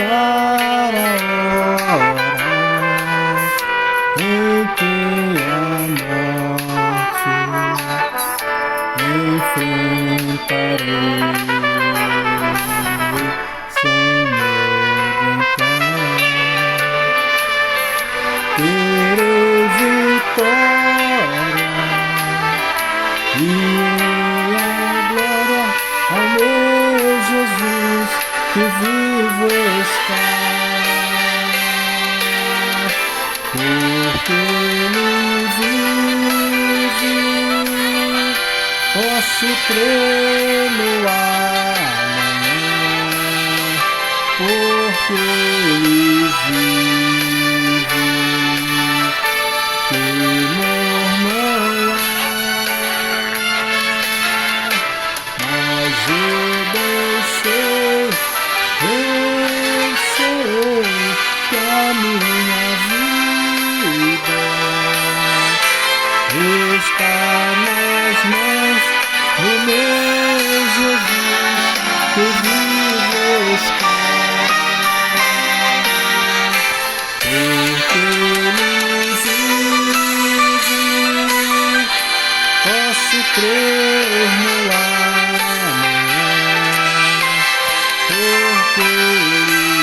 para orar em que a morte enfrentarei sem medo então. Terei vitória e a glória ao meu Jesus que vivo está, porque Ele vive, posso crer no amanhã, porque Ele vive, temor não há, mas eu sei que a minha vida está nas mãos do meu Jesus que vive está, porque Ele vive, posso crer no amanhã, porque Ele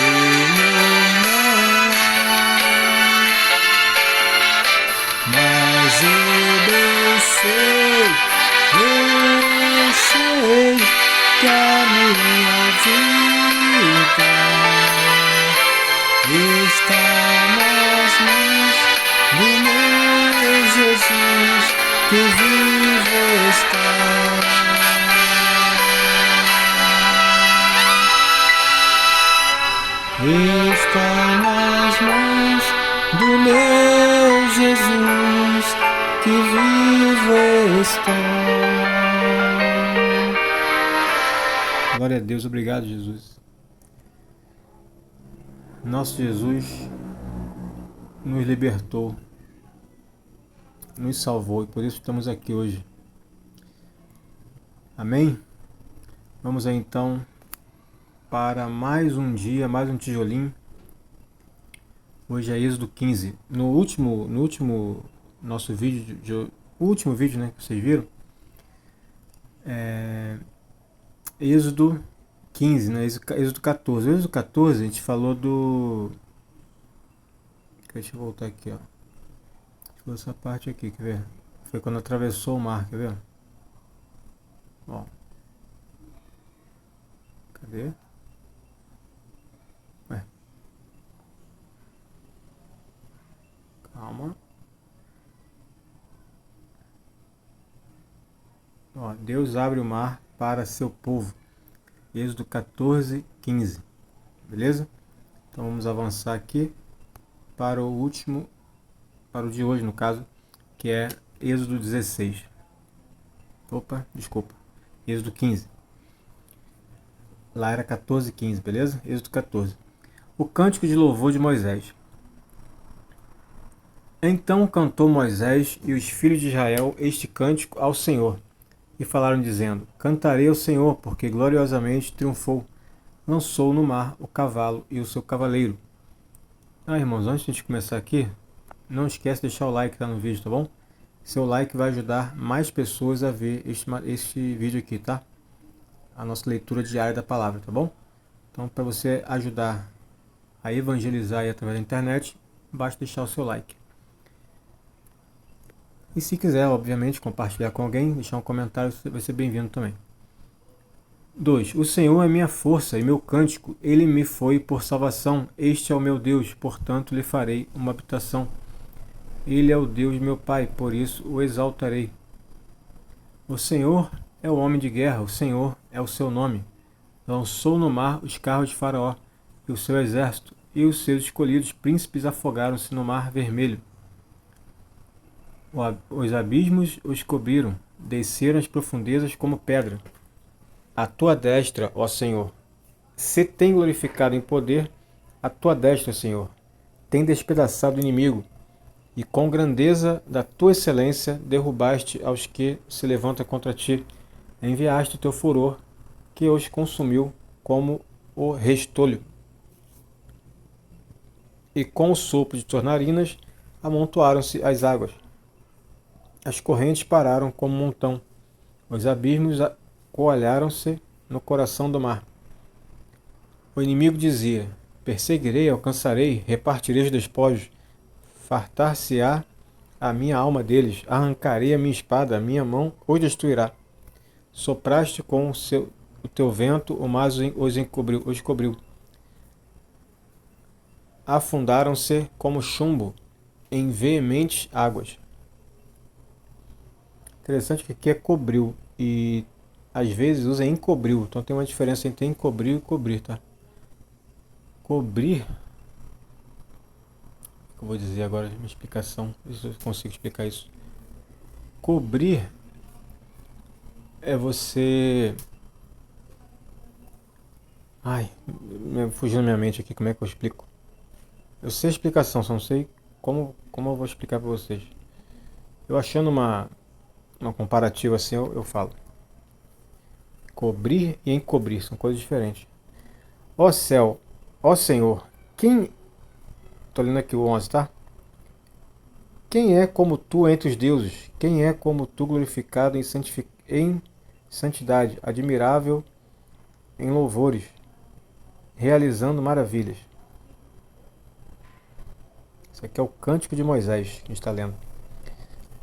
vive, mas eu sei que a minha vida está nas mãos do meu Jesus que vive está. Está nas mãos do meu Jesus que vivo está. Glória a Deus, obrigado Jesus. Nosso Jesus nos libertou, nos salvou e por isso estamos aqui hoje. Amém? Vamos aí então para mais um dia, mais um tijolinho. Hoje é Êxodo 15. No último nosso vídeo, o último vídeo, né, que vocês viram, Êxodo 15, né, Êxodo 14. Êxodo 14 a gente falou do... Deixa eu voltar aqui, ó. Falou essa parte aqui, quer ver? Foi quando atravessou o mar, quer ver? Ó. Cadê? Calma. Ó, Deus abre o mar para seu povo. Êxodo 14, 15. Beleza? Então vamos avançar aqui para o último, para o de hoje no caso, que é Êxodo 16. Opa, desculpa. Êxodo 15. Lá era 14, 15, beleza? Êxodo 14. O cântico de louvor de Moisés. Então cantou Moisés e os filhos de Israel este cântico ao Senhor, e falaram dizendo: Cantarei ao Senhor, porque gloriosamente triunfou, lançou no mar o cavalo e o seu cavaleiro. Irmãos, antes de a gente começar aqui, não esquece de deixar o like lá no vídeo, tá bom? Seu like vai ajudar mais pessoas a ver este vídeo aqui, tá? A nossa leitura diária da palavra, tá bom? Então, para você ajudar a evangelizar aí através da internet, basta deixar o seu like. E se quiser, obviamente, compartilhar com alguém, deixar um comentário, vai ser bem-vindo também. 2. O Senhor é minha força e meu cântico, Ele me foi por salvação. Este é o meu Deus, portanto lhe farei uma habitação. Ele é o Deus de meu Pai, por isso o exaltarei. O Senhor é o homem de guerra, o Senhor é o seu nome. Lançou no mar os carros de Faraó e o seu exército, e os seus escolhidos príncipes afogaram-se no mar vermelho. Os abismos os cobriram, desceram as profundezas como pedra. A tua destra, ó Senhor, se tem glorificado em poder, a tua destra, Senhor, tem despedaçado o inimigo, e com grandeza da tua excelência derrubaste aos que se levantam contra ti. Enviaste o teu furor que os consumiu como o restolho. E com o sopro de suas narinas amontoaram-se as águas. As correntes pararam como um montão. Os abismos coalharam-se no coração do mar. O inimigo dizia: perseguirei, alcançarei, repartirei os despojos. Fartar-se-á a minha alma deles, arrancarei a minha espada, a minha mão os destruirá. Sopraste com o teu vento, o mar os cobriu. Afundaram-se como chumbo em veementes águas. Interessante que aqui é cobriu e às vezes usa encobriu. Então tem uma diferença entre encobrir e cobrir, tá? Cobrir, eu vou dizer agora uma explicação, se eu consigo explicar isso. Cobrir é você... Ai, fugiu na minha mente aqui, como é que eu explico? Eu sei a explicação, só não sei como eu vou explicar para vocês. Eu achando uma comparativa assim, eu falo. Cobrir e encobrir são coisas diferentes. Ó céu, ó Senhor, quem... Tô lendo aqui o 11, tá? Quem é como tu entre os deuses? Quem é como tu glorificado em santidade, admirável em louvores, realizando maravilhas? Isso aqui é o Cântico de Moisés que a gente está lendo.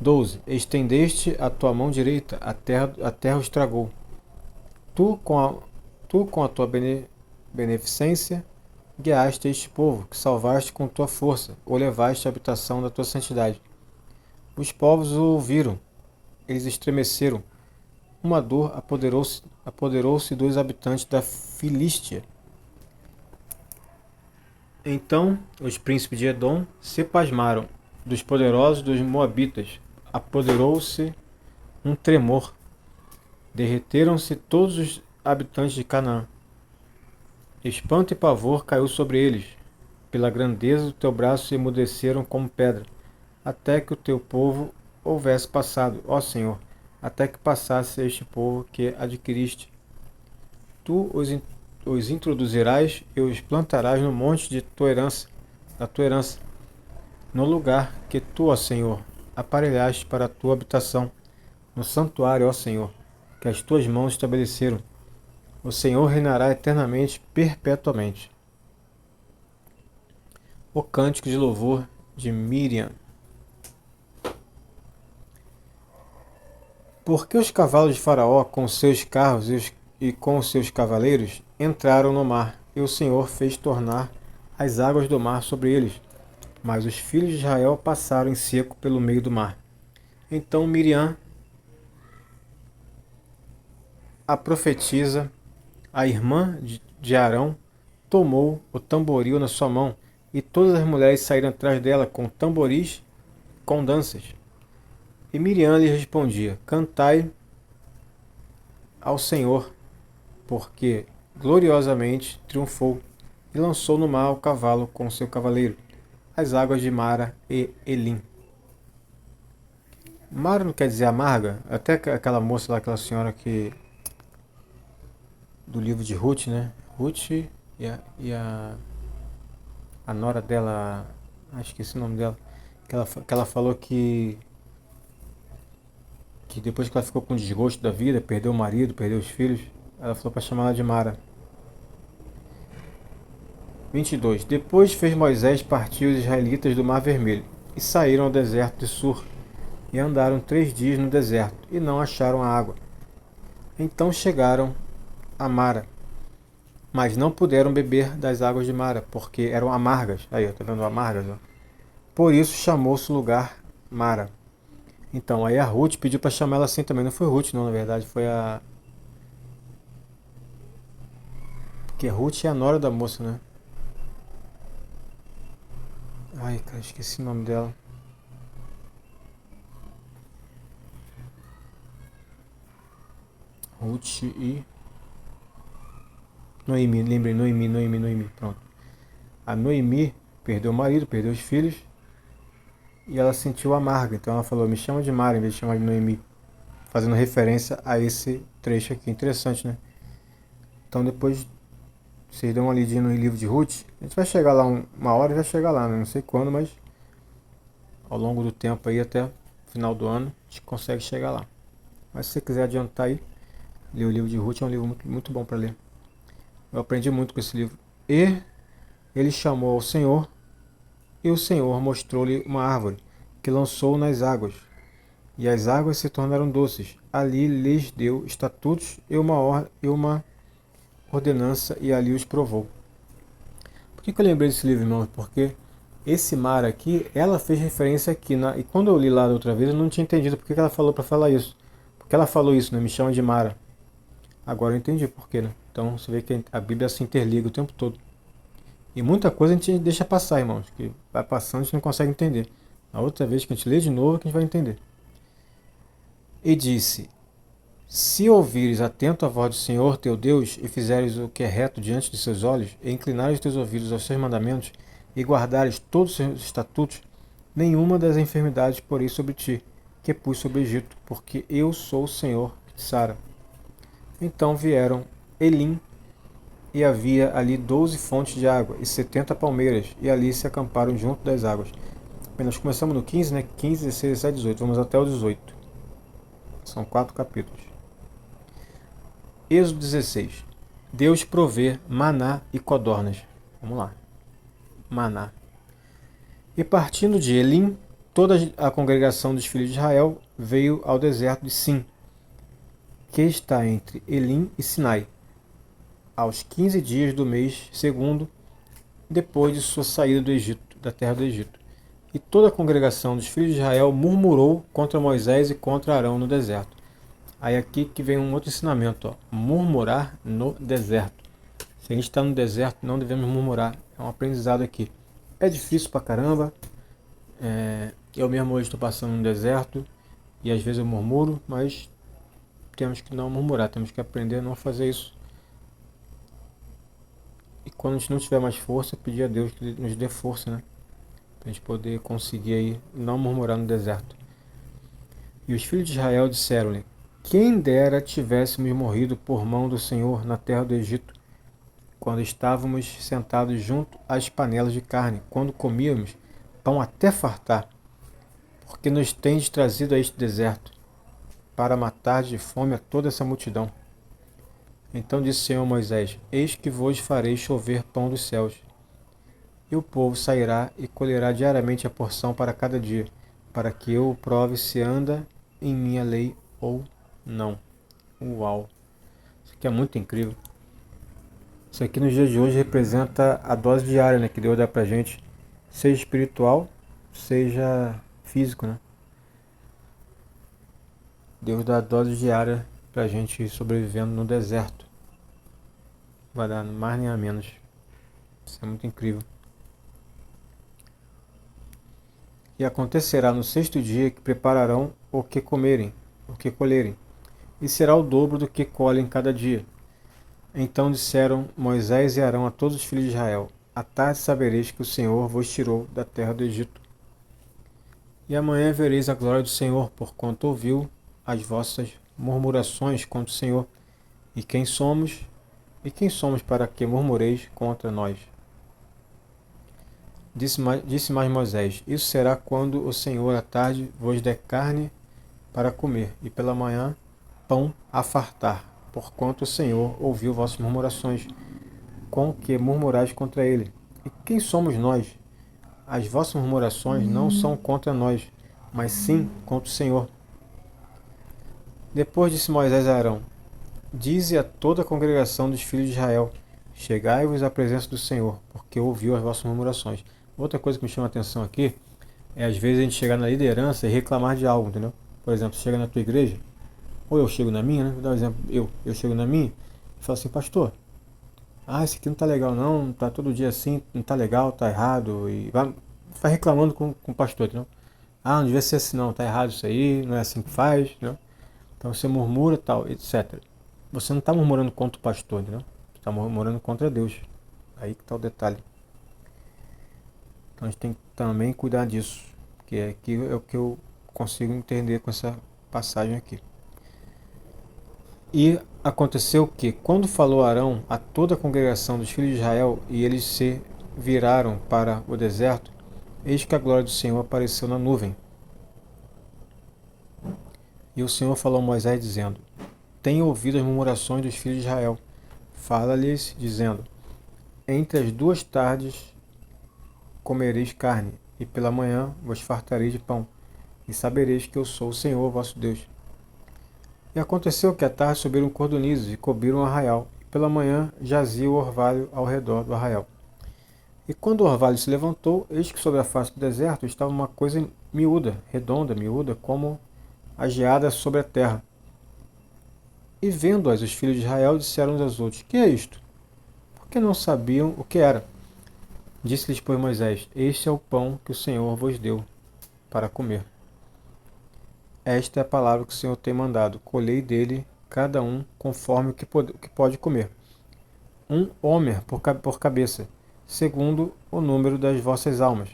12. Estendeste a tua mão direita, a terra o estragou. Tu com a tua beneficência, guiaste este povo, que salvaste com tua força, ou levaste à habitação da tua santidade. Os povos o ouviram, eles estremeceram. Uma dor apoderou-se dos habitantes da Filístia. Então os príncipes de Edom se pasmaram, dos poderosos dos Moabitas apoderou-se um tremor. Derreteram-se todos os habitantes de Canaã. Espanto e pavor caiu sobre eles. Pela grandeza do teu braço se emudeceram como pedra, até que o teu povo houvesse passado, ó Senhor, até que passasse este povo que adquiriste. Tu os introduzirás e os plantarás no monte de tua herança, da tua herança, no lugar que tu, ó Senhor, aparelhaste para a tua habitação, no santuário, ó Senhor, que as tuas mãos estabeleceram. O Senhor reinará eternamente, perpetuamente. O cântico de louvor de Miriam. Porque os cavalos de Faraó, com seus carros e com seus cavaleiros, entraram no mar, e o Senhor fez tornar as águas do mar sobre eles. Mas os filhos de Israel passaram em seco pelo meio do mar. Então Miriam, a profetisa, a irmã de Arão, tomou o tamboril na sua mão, e todas as mulheres saíram atrás dela com tamboris, com danças. E Miriam lhe respondia: cantai ao Senhor, porque gloriosamente triunfou, e lançou no mar o cavalo com seu cavaleiro, as águas de Mara e Elim. Mara não quer dizer amarga? Até aquela moça lá, aquela senhora que... do livro de Ruth, né? Ruth a nora dela, acho que esse é o nome dela, que ela falou que depois que ela ficou com desgosto da vida, perdeu o marido, perdeu os filhos, ela falou para chamar ela de Mara. 22. Depois fez Moisés partir os israelitas do Mar Vermelho, e saíram ao deserto de Sur, e andaram 3 dias no deserto, e não acharam a água. Então chegaram a Mara, mas não puderam beber das águas de Mara, porque eram amargas. Aí, ó, tá vendo amargas? Ó? Por isso chamou-se o lugar Mara. Então, aí a Ruth pediu para chamar ela assim também. Não foi Ruth, não, na verdade, foi a... Porque Ruth é a nora da moça, né? Ai, cara, esqueci o nome dela. Ruth e... Noemi, lembrei, Noemi, pronto. A Noemi perdeu o marido, perdeu os filhos, e ela sentiu amarga, então ela falou: me chama de Mara em vez de chamar de Noemi, fazendo referência a esse trecho aqui. Interessante, né? Então depois vocês dão uma lidinha no livro de Ruth. A gente vai chegar lá uma hora e vai chegar lá, né? Não sei quando, mas ao longo do tempo aí até o final do ano a gente consegue chegar lá. Mas se você quiser adiantar aí, ler o livro de Ruth é um livro muito bom para ler. Eu aprendi muito com esse livro. E ele chamou ao Senhor, e o Senhor mostrou-lhe uma árvore, que lançou nas águas. E as águas se tornaram doces. Ali lhes deu estatutos e uma ordenança, e ali os provou. Por que eu lembrei desse livro, irmãos? Porque esse mar aqui, ela fez referência aqui. E quando eu li lá da outra vez, eu não tinha entendido por que ela falou para falar isso. Porque ela falou isso, né? Me chama de Mara. Agora eu entendi por quê, né? Então você vê que a Bíblia se interliga o tempo todo. E muita coisa a gente deixa passar, irmãos. Que vai passando e a gente não consegue entender. A outra vez que a gente lê de novo, que a gente vai entender. E disse: Se ouvires atento a voz do Senhor teu Deus, e fizeres o que é reto diante de seus olhos, e inclinares os teus ouvidos aos seus mandamentos, e guardares todos os seus estatutos, nenhuma das enfermidades porei sobre ti, que pus sobre o Egito, porque eu sou o Senhor que te sara. Então vieram Elim, e havia ali 12 fontes de água, e 70 palmeiras, e ali se acamparam junto das águas. Bem, nós começamos no 15, né? 15, 16, 17, 18. Vamos até o 18. São 4 capítulos. Êxodo 16. Deus provê maná e codornas. Vamos lá. Maná. E partindo de Elim, toda a congregação dos filhos de Israel veio ao deserto de Sim, que está entre Elim e Sinai, aos 15 dias do mês segundo, depois de sua saída do Egito, da terra do Egito. E toda a congregação dos filhos de Israel murmurou contra Moisés e contra Arão no deserto. Aí aqui que vem um outro ensinamento, ó. Murmurar no deserto. Se a gente está no deserto, não devemos murmurar. É um aprendizado aqui. É difícil pra caramba. Eu mesmo hoje estou passando no deserto e às vezes eu murmuro, mas temos que não murmurar, temos que aprender a não fazer isso. E quando a gente não tiver mais força, pedir a Deus que Ele nos dê força, né? Para a gente poder conseguir aí não murmurar no deserto. E os filhos de Israel disseram-lhe: Quem dera tivéssemos morrido por mão do Senhor na terra do Egito, quando estávamos sentados junto às panelas de carne, quando comíamos pão até fartar, porque nos tendes trazido a este deserto, para matar de fome a toda essa multidão. Então disse o Senhor a Moisés: Eis que vos farei chover pão dos céus, e o povo sairá e colherá diariamente a porção para cada dia, para que eu prove se anda em minha lei ou não. Uau! Isso aqui é muito incrível. Isso aqui nos dias de hoje representa a dose diária, né, que Deus dá pra gente, seja espiritual, seja físico, né? Deus dá a dose diária pra gente sobrevivendo no deserto. Vai dar mais nem a menos. Isso é muito incrível. E acontecerá no sexto dia que prepararão o que comerem, o que colherem, e será o dobro do que colhem cada dia. Então disseram Moisés e Arão a todos os filhos de Israel: À tarde sabereis que o Senhor vos tirou da terra do Egito. E amanhã vereis a glória do Senhor, porquanto ouviu as vossas murmurações contra o Senhor. E quem somos? E quem somos para que murmureis contra nós? Disse mais Moisés: Isso será quando o Senhor à tarde vos der carne para comer, e pela manhã pão a fartar, porquanto o Senhor ouviu vossas murmurações, com que murmurais contra ele. E quem somos nós? As vossas murmurações não são contra nós, mas sim contra o Senhor. Depois disse Moisés a Arão: Dize a toda a congregação dos filhos de Israel: Chegai-vos à presença do Senhor, porque ouviu as vossas murmurações. Outra coisa que me chama a atenção aqui é às vezes a gente chegar na liderança e reclamar de algo, entendeu? Por exemplo, você chega na tua igreja, ou eu chego na minha, né? Vou dar um exemplo, eu chego na minha e falo assim: Pastor, esse aqui não tá legal não, tá todo dia assim, não tá legal, tá errado, e vai reclamando com o pastor, entendeu? Não devia ser assim não, tá errado isso aí, não é assim que faz, entendeu? Então você murmura, tal, etc. Você não está murmurando contra o pastor, entendeu? Você está murmurando contra Deus. Aí que está o detalhe. Então a gente tem que também cuidar disso, que é o que eu consigo entender com essa passagem aqui. E aconteceu que, quando falou Arão a toda a congregação dos filhos de Israel, e eles se viraram para o deserto, eis que a glória do Senhor apareceu na nuvem. E o Senhor falou a Moisés, dizendo: Tenho ouvido as murmurações dos filhos de Israel. Fala-lhes, dizendo: Entre as duas tardes comereis carne, e pela manhã vos fartareis de pão, e sabereis que eu sou o Senhor vosso Deus. E aconteceu que à tarde subiram cordonizes e cobriram o arraial, e pela manhã jazia o orvalho ao redor do arraial. E quando o orvalho se levantou, eis que sobre a face do deserto estava uma coisa miúda, redonda, miúda, como a geada sobre a terra. E vendo-as, os filhos de Israel disseram uns aos outros: Que é isto? Porque não sabiam o que era. Disse-lhes, pois, Moisés: Este é o pão que o Senhor vos deu para comer. Esta é a palavra que o Senhor tem mandado: colhei dele cada um conforme o que pode comer. Um homer por cabeça, segundo o número das vossas almas.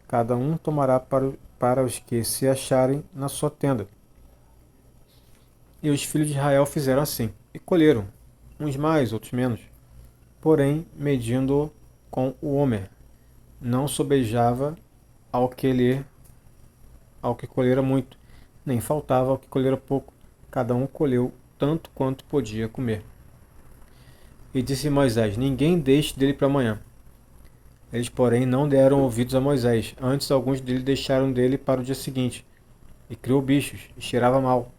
Cada um tomará para os que se acharem na sua tenda. E os filhos de Israel fizeram assim, e colheram, uns mais, outros menos. Porém, medindo com o homer, não sobejava ao que colhera muito, nem faltava ao que colhera pouco. Cada um colheu tanto quanto podia comer. E disse Moisés: Ninguém deixe dele para amanhã. Eles, porém, não deram ouvidos a Moisés. Antes, alguns deles deixaram dele para o dia seguinte. E criou bichos, e cheirava mal.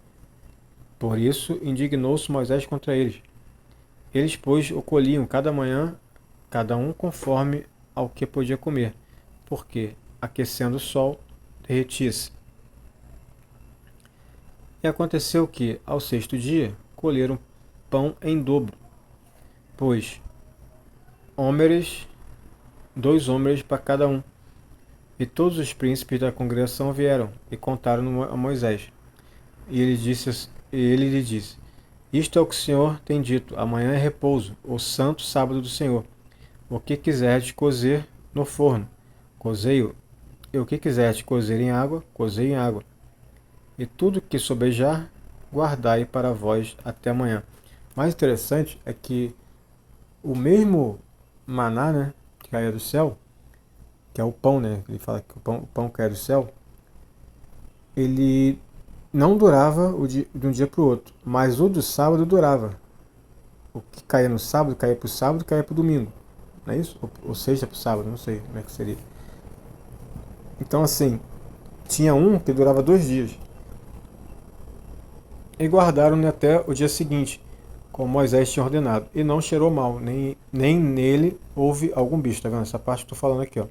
Por isso, indignou-se Moisés contra eles. Eles, pois, o colhiam cada manhã, cada um conforme ao que podia comer, porque, aquecendo o sol, derretia-se. E aconteceu que, ao sexto dia, colheram pão em dobro, pois hómeres, 2 hómeres para cada um. E todos os príncipes da congregação vieram e contaram a Moisés. E ele lhe disse: Isto é o que o Senhor tem dito: amanhã é repouso, o santo sábado do Senhor. O que quiserdes cozer no forno, cozei-o. E o que quiserdes cozer em água, cozei em água. E tudo que sobejar, guardai para vós até amanhã. Mais interessante é que o mesmo maná, né, que caía do céu, que é o pão, né? Ele fala que o pão cai do céu. Ele não durava de um dia para o outro, mas o do sábado durava. O que caía no sábado, caía para o sábado, caía para o domingo. Não é isso? Ou sexta para o sábado, não sei como é que seria. Então, assim, tinha um que durava 2 dias. E guardaram até o dia seguinte, como Moisés tinha ordenado. E não cheirou mal, nem nele houve algum bicho, tá vendo? Essa parte que eu tô falando aqui, ó.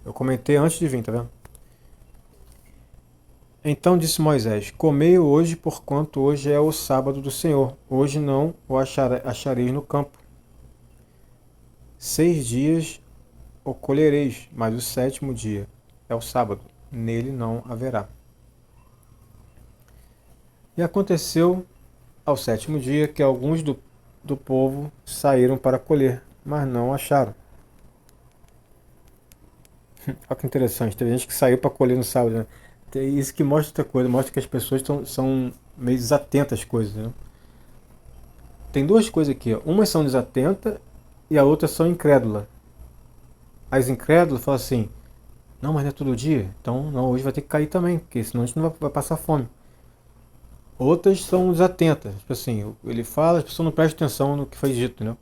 Eu comentei antes de vir, tá vendo? Então disse Moisés: Comei-o hoje, porquanto hoje é o sábado do Senhor. Hoje não o achareis no campo. 6 dias o colhereis, mas o sétimo dia é o sábado. Nele não haverá. E aconteceu ao sétimo dia que alguns do povo saíram para colher, mas não acharam. Olha que interessante, teve gente que saiu para colher no sábado, né? Isso que mostra outra coisa, mostra que as pessoas são meio desatentas às coisas, né? Tem duas coisas aqui, ó. Umas são desatentas e a outra são incrédula. As incrédulas falam assim: não, mas não é todo dia, então não, hoje vai ter que cair também, porque senão a gente não vai passar fome. Outras são desatentas, tipo assim, ele fala, as pessoas não prestam atenção no que foi dito, né?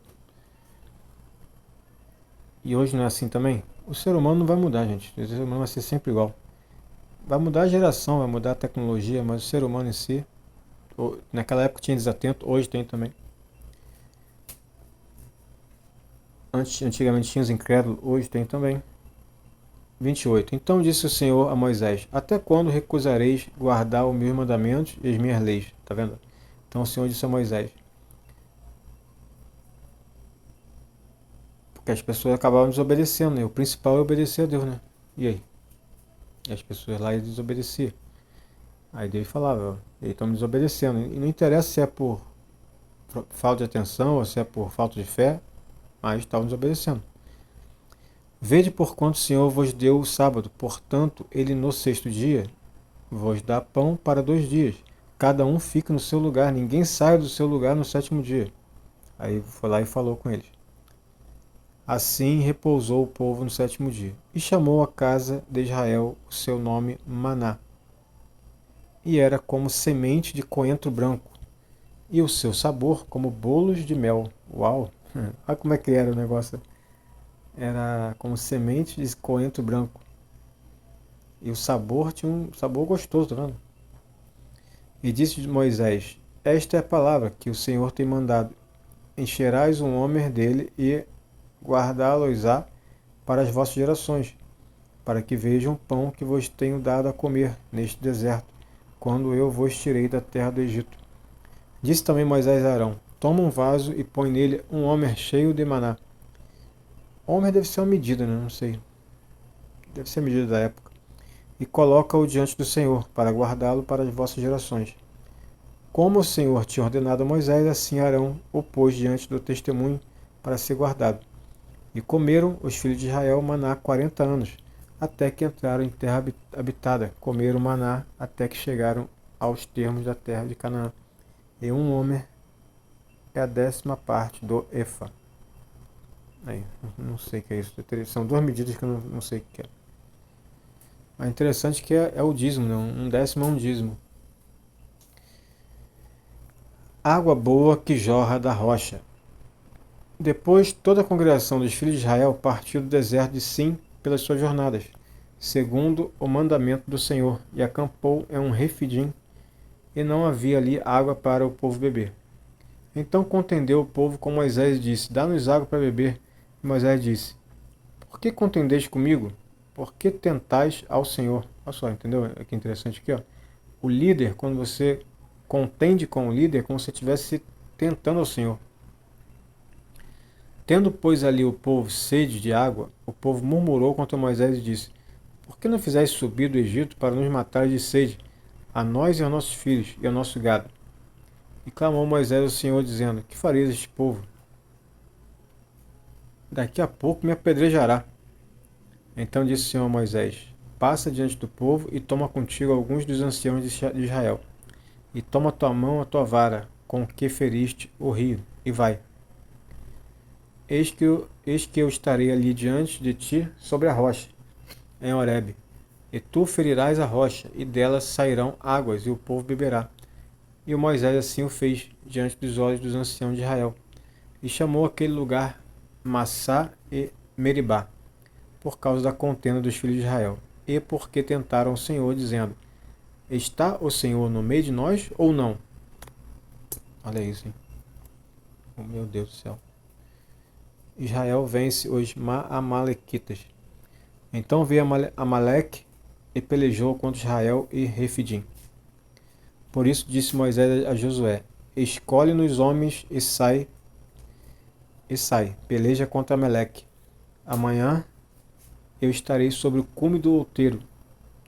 E hoje não é assim também? O ser humano não vai mudar, gente. O ser humano vai ser sempre igual. Vai mudar a geração, vai mudar a tecnologia, mas o ser humano em si, naquela época tinha desatento, hoje tem também. Antigamente tinha os incrédulos, hoje tem também. 28. Então disse o Senhor a Moisés: Até quando recusareis guardar os meus mandamentos e as minhas leis? Tá vendo? Então o Senhor disse a Moisés: porque as pessoas acabavam desobedecendo, né? O principal é obedecer a Deus, né? E aí? E as pessoas lá desobedeciam. Aí Deus falava: eles estão me desobedecendo. E não interessa se é por falta de atenção ou se é por falta de fé, mas estavam desobedecendo. Vede porquanto o Senhor vos deu o sábado, portanto, ele no sexto dia vos dá pão para 2 dias. cada um fique no seu lugar, ninguém saia do seu lugar no sétimo dia. Aí foi lá e falou com eles. Assim repousou o povo no sétimo dia, e chamou a casa de Israel o seu nome Maná, e era como semente de coentro branco, e o seu sabor como bolos de mel. Uau! Olha como é que era o negócio. Era como semente de coentro branco. E o sabor tinha um sabor gostoso, tá vendo? E disse Moisés: Esta é a palavra que o Senhor tem mandado. Encherás um homer dele e guardá-los-á para as vossas gerações, para que vejam o pão que vos tenho dado a comer neste deserto, quando eu vos tirei da terra do Egito. Disse também Moisés a Arão: Toma um vaso e põe nele um homer cheio de maná. Homer deve ser uma medida, né? Não sei. Deve ser a medida da época. E coloca-o diante do Senhor, para guardá-lo para as vossas gerações. Como o Senhor tinha ordenado a Moisés, assim Arão o pôs diante do testemunho para ser guardado. E comeram os filhos de Israel maná 40 anos, até que entraram em terra habitada. Comeram maná até que chegaram aos termos da terra de Canaã. E um homer é a 10ª parte do efa. Aí, não sei o que é isso. São duas medidas que eu não sei o que é. Mas interessante que é o dízimo, né? Um décimo é um dízimo. Água boa que jorra da rocha. Depois, toda a congregação dos filhos de Israel partiu do deserto de Sim pelas suas jornadas, segundo o mandamento do Senhor, e acampou em um refidim, e não havia ali água para o povo beber. Então contendeu o povo com Moisés e disse: Dá-nos água para beber. E Moisés disse: Por que contendeis comigo? Por que tentais ao Senhor? Olha só, entendeu? Que interessante aqui, ó. O líder, quando você contende com o líder, é como se você estivesse tentando ao Senhor. Tendo, pois, ali o povo sede de água, o povo murmurou contra Moisés e disse: Por que não fizeste subir do Egito para nos matar de sede, a nós e aos nossos filhos e ao nosso gado? E clamou Moisés ao Senhor, dizendo: Que fareis este povo? Daqui a pouco me apedrejará. Então disse o Senhor a Moisés: Passa diante do povo e toma contigo alguns dos anciãos de Israel, e toma a tua mão a tua vara, com que feriste o rio, e vai. Eis que eu estarei ali diante de ti sobre a rocha, em Horebe, e tu ferirás a rocha, e dela sairão águas, e o povo beberá. E o Moisés assim o fez, diante dos olhos dos anciãos de Israel, e chamou aquele lugar Massá e Meribá, por causa da contenda dos filhos de Israel, e porque tentaram o Senhor, dizendo: Está o Senhor no meio de nós ou não? Olha isso, hein? Oh, meu Deus do céu. Israel vence os Amalequitas. Então veio Amaleque e pelejou contra Israel e Refidim. Por isso disse Moisés a Josué: Escolhe-nos homens e sai, peleja contra Amaleque. Amanhã eu estarei sobre o cume do outeiro,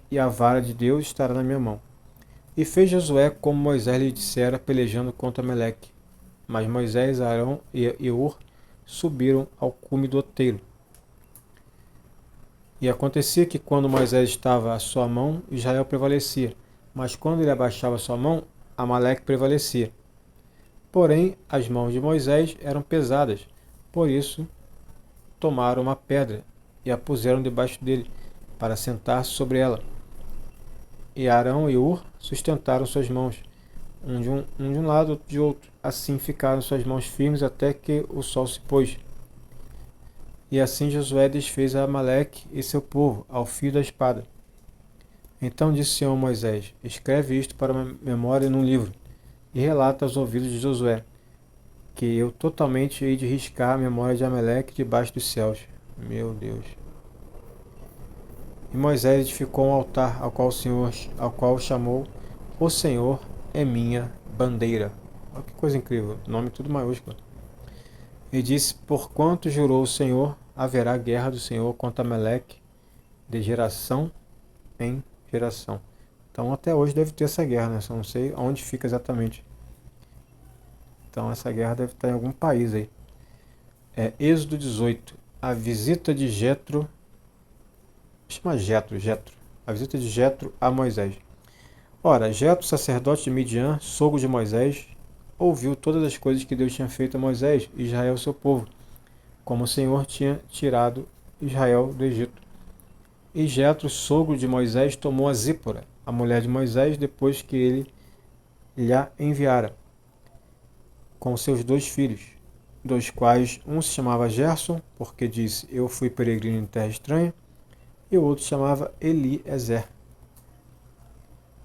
e a vara de Deus estará na minha mão. E fez Josué como Moisés lhe dissera, pelejando contra Amaleque. Mas Moisés, Arão e Hur subiram ao cume do outeiro. E acontecia que quando Moisés estava à sua mão, Israel prevalecia, mas quando ele abaixava sua mão, Amaleque prevalecia. Porém, as mãos de Moisés eram pesadas, por isso tomaram uma pedra e a puseram debaixo dele, para sentar sobre ela. E Arão e Hur sustentaram suas mãos, um de um lado, outro de outro. Assim ficaram suas mãos firmes até que o sol se pôs. E assim Josué desfez a Amaleque e seu povo, ao fio da espada. Então disse o Senhor a Moisés: Escreve isto para memória num livro, e relata aos ouvidos de Josué, que eu totalmente hei de riscar a memória de Amaleque debaixo dos céus. Meu Deus. E Moisés edificou um altar ao qual chamou: O Senhor é minha bandeira. Olha que coisa incrível, nome tudo maiúsculo. E disse: Porquanto jurou o Senhor, haverá guerra do Senhor contra Amaleque de geração em geração. Então até hoje deve ter essa guerra, né? Só não sei onde fica exatamente. Então essa guerra deve estar em algum país aí. Êxodo 18. A visita de Jetro. Chama Jetro. A visita de Jetro a Moisés. Ora, Jetro, sacerdote de Midian, sogro de Moisés, ouviu todas as coisas que Deus tinha feito a Moisés e Israel, seu povo, como o Senhor tinha tirado Israel do Egito. E Jetro, sogro de Moisés, tomou a Zípora, a mulher de Moisés, depois que ele lhe enviara, com seus 2 filhos, dos quais um se chamava Gerson, porque disse, eu fui peregrino em terra estranha, e o outro se chamava Eliezer,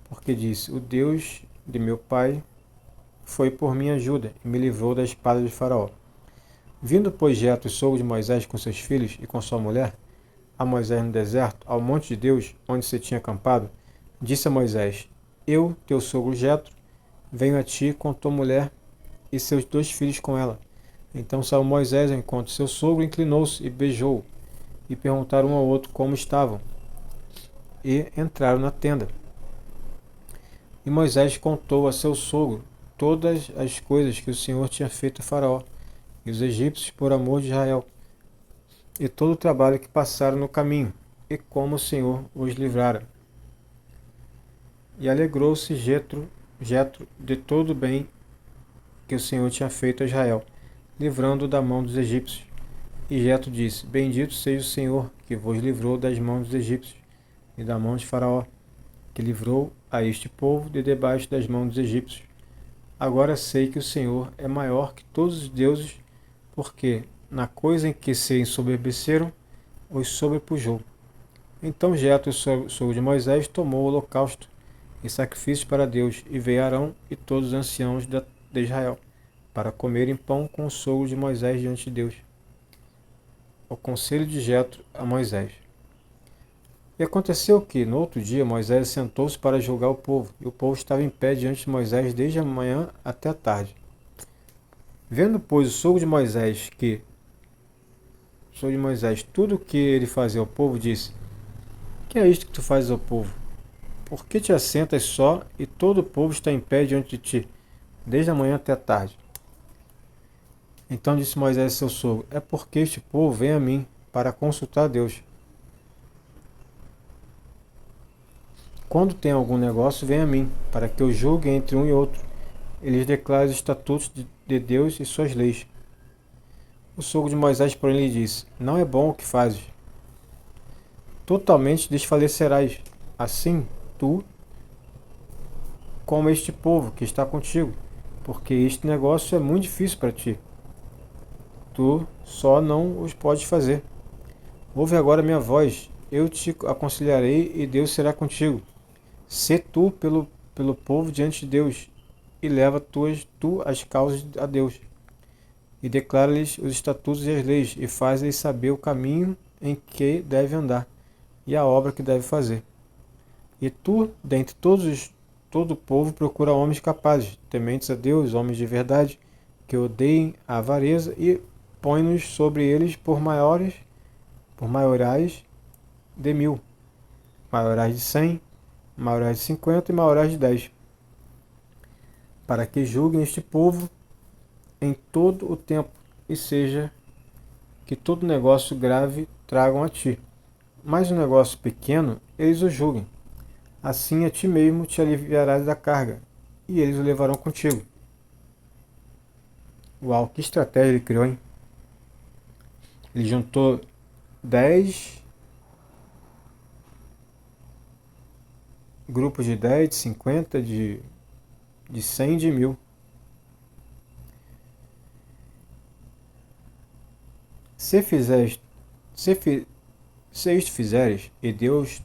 porque disse, o Deus de meu pai foi por minha ajuda e me livrou da espada de Faraó. Vindo, pois, Jetro, sogro de Moisés, com seus filhos e com sua mulher, a Moisés no deserto, ao monte de Deus, onde se tinha acampado, disse a Moisés, eu, teu sogro Jetro, venho a ti com tua mulher e seus 2 filhos com ela. Então saiu Moisés ao encontro de seu sogro, inclinou-se e beijou-o, e perguntaram um ao outro como estavam, e entraram na tenda. E Moisés contou a seu sogro todas as coisas que o Senhor tinha feito a Faraó e os egípcios por amor de Israel, e todo o trabalho que passaram no caminho, e como o Senhor os livrara. E alegrou-se Jetro de todo o bem que o Senhor tinha feito a Israel, livrando-o da mão dos egípcios. E Jetro disse, bendito seja o Senhor, que vos livrou das mãos dos egípcios, e da mão de Faraó, que livrou a este povo de debaixo das mãos dos egípcios. Agora sei que o Senhor é maior que todos os deuses, porque, na coisa em que se ensoberbeceram, os sobrepujou. Então Jetro, sogro de Moisés, tomou o holocausto e sacrifícios para Deus, e veio Arão e todos os anciãos de Israel, para comerem pão com o sogro de Moisés diante de Deus. O conselho de Jetro a Moisés. E aconteceu que, no outro dia, Moisés sentou-se para julgar o povo, e o povo estava em pé diante de Moisés desde a manhã até a tarde. Vendo, pois, o sogro de Moisés tudo o que ele fazia ao povo, disse, que é isto que tu fazes ao povo? Por que te assentas só, e todo o povo está em pé diante de ti, desde a manhã até a tarde? Então disse Moisés a seu sogro, é porque este povo vem a mim para consultar Deus. Quando tem algum negócio, vem a mim, para que eu julgue entre um e outro. Eles declaram os estatutos de Deus e suas leis. O sogro de Moisés, porém, lhe disse, não é bom o que fazes. Totalmente desfalecerás. Assim, tu, como este povo que está contigo, porque este negócio é muito difícil para ti. Tu só não os podes fazer. Ouve agora minha voz, eu te aconselharei e Deus será contigo. Sê tu pelo povo diante de Deus, e leva tu as causas a Deus, e declara-lhes os estatutos e as leis, e faz-lhes saber o caminho em que deve andar, e a obra que deve fazer. E tu, dentre todo o povo, procura homens capazes, tementes a Deus, homens de verdade, que odeiem a avareza, e põe-nos sobre eles por maiorais de 1000, maiorais de 100, maiorais de 50 e maiorais de 10, para que julguem este povo em todo o tempo, e seja que todo negócio grave tragam a ti, mas o negócio pequeno eles o julguem. Assim a ti mesmo te aliviarás da carga, e eles o levarão contigo. Uau, que estratégia ele criou, hein? Ele juntou 10 grupos de 10, de 50, de 100, de 1000. Se isto fizeres, e Deus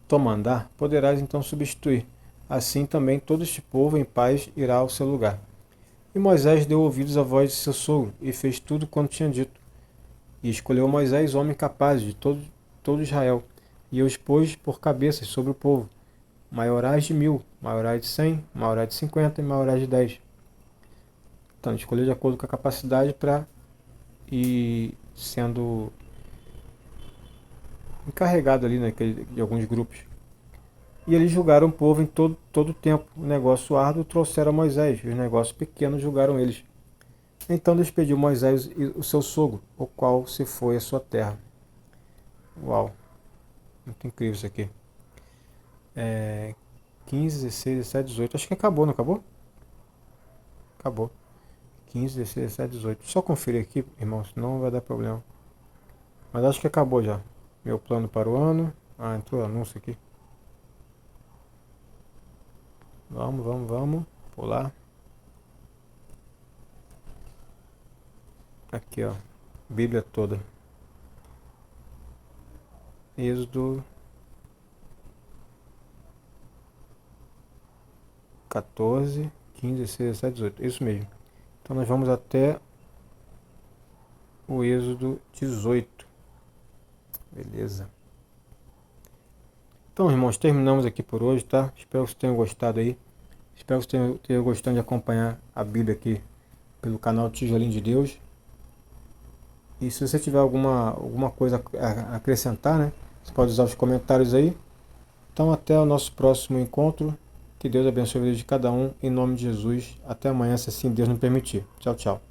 te mandar, poderás então substituir. Assim também todo este povo em paz irá ao seu lugar. E Moisés deu ouvidos à voz de seu sogro, e fez tudo quanto tinha dito. E escolheu Moisés homem capaz de todo Israel, e os pôs por cabeças sobre o povo, maiorais de 1000, maiorais de 100, maiorais de 50 e maiorais de 10. Então, escolheu de acordo com a capacidade para ir sendo encarregado ali, né, de alguns grupos. E eles julgaram o povo em todo o tempo. O negócio árduo trouxeram a Moisés, e os negócios pequenos julgaram eles. Então despediu Moisés e o seu sogro, o qual se foi à sua terra. Uau, muito incrível isso aqui. 15, 16, 17, 18. Acho que acabou, não acabou? Acabou. 15, 16, 17, 18. Só conferir aqui, irmão, senão vai dar problema. Mas acho que acabou já. Meu plano para o ano. Ah, entrou o anúncio aqui. Vamos, vamos, vamos. Pular. Aqui, ó. Bíblia toda. Êxodo 14, 15, 16, 17, 18. Isso mesmo. Então nós vamos até o Êxodo 18. Beleza. Então, irmãos, terminamos aqui por hoje, tá? Espero que vocês tenham gostado aí. Espero que vocês tenham gostado de acompanhar a Bíblia aqui pelo canal Tijolinho de Deus. E se você tiver alguma coisa a acrescentar, né? Você pode usar os comentários aí. Então, até o nosso próximo encontro. Que Deus abençoe a vida de cada um. Em nome de Jesus. Até amanhã, se assim Deus nos permitir. Tchau, tchau.